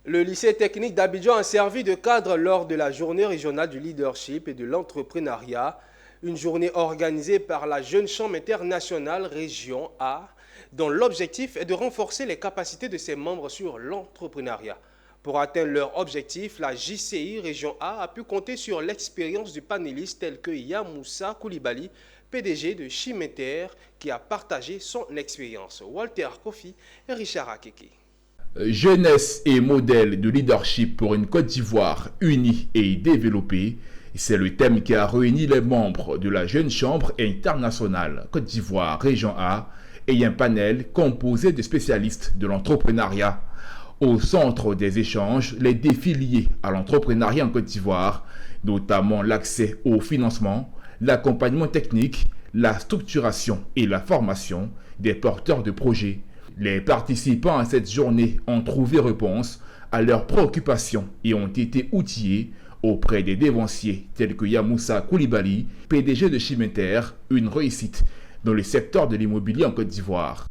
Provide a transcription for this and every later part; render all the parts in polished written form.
Le lycée technique d'Abidjan a servi de cadre lors de la journée régionale du leadership et de l'entrepreneuriat, une journée organisée par la Jeune Chambre internationale Région A, dont l'objectif est de renforcer les capacités de ses membres sur l'entrepreneuriat. Pour atteindre leur objectif, la JCI Région A pu compter sur l'expérience du panéliste tel que Yamoussa Koulibaly, PDG de Chimenter, qui a partagé son expérience. Walter Kofi et Richard Akeke. Jeunesse et modèle de leadership pour une Côte d'Ivoire unie et développée, c'est le thème qui a réuni les membres de la Jeune Chambre internationale Côte d'Ivoire Région A et un panel composé de spécialistes de l'entrepreneuriat. Au centre des échanges, les défis liés à l'entrepreneuriat en Côte d'Ivoire, notamment l'accès au financement, l'accompagnement technique, la structuration et la formation des porteurs de projets. Les participants à cette journée ont trouvé réponse à leurs préoccupations et ont été outillés auprès des dévanciers tels que Yamoussa Koulibaly, PDG de Chimenter, une réussite dans le secteur de l'immobilier en Côte d'Ivoire.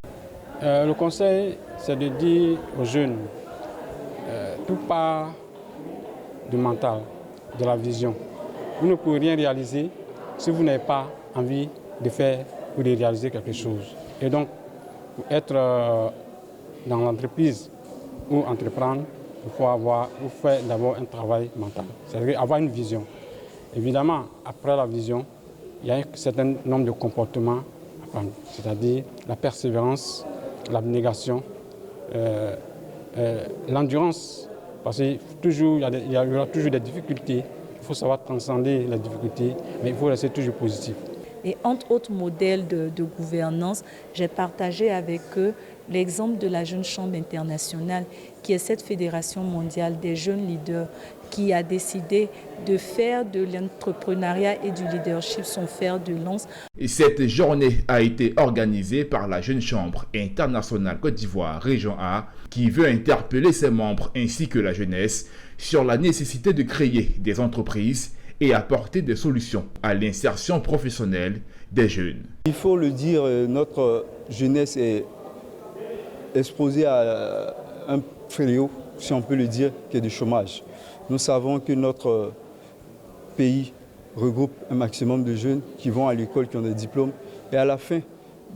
Le conseil, c'est de dire aux jeunes, tout part du mental, de la vision. Vous ne pouvez rien réaliser si vous n'avez pas envie de faire ou de réaliser quelque chose. Et donc, pour être dans l'entreprise ou entreprendre, il faut faire d'abord un travail mental, c'est-à-dire avoir une vision. Évidemment, après la vision, il y a un certain nombre de comportements à prendre, c'est-à-dire la persévérance, l'abnégation, l'endurance, parce qu'il y aura toujours des difficultés. Il faut savoir transcender les difficultés, mais il faut rester toujours positif. Et entre autres modèles de gouvernance, j'ai partagé avec eux l'exemple de la Jeune Chambre internationale, qui est cette fédération mondiale des jeunes leaders qui a décidé de faire de l'entrepreneuriat et du leadership son fer de lance. Et cette journée a été organisée par la Jeune Chambre internationale Côte d'Ivoire Région A, qui veut interpeller ses membres ainsi que la jeunesse sur la nécessité de créer des entreprises et apporter des solutions à l'insertion professionnelle des jeunes. Il faut le dire, notre jeunesse est exposée à un fléau, si on peut le dire, qui est du chômage. Nous savons que notre pays regroupe un maximum de jeunes qui vont à l'école, qui ont des diplômes, et à la fin,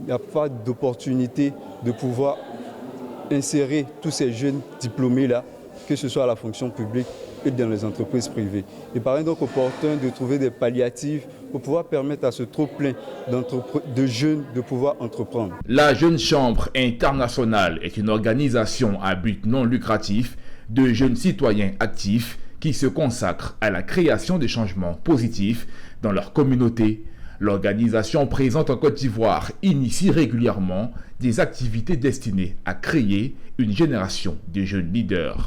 il n'y a pas d'opportunité de pouvoir insérer tous ces jeunes diplômés-là, que ce soit à la fonction publique et dans les entreprises privées. Il paraît donc opportun de trouver des palliatifs pour pouvoir permettre à ce trop-plein de jeunes de pouvoir entreprendre. La Jeune Chambre internationale est une organisation à but non lucratif de jeunes citoyens actifs qui se consacrent à la création de changements positifs dans leur communauté. L'organisation présente en Côte d'Ivoire initie régulièrement des activités destinées à créer une génération de jeunes leaders.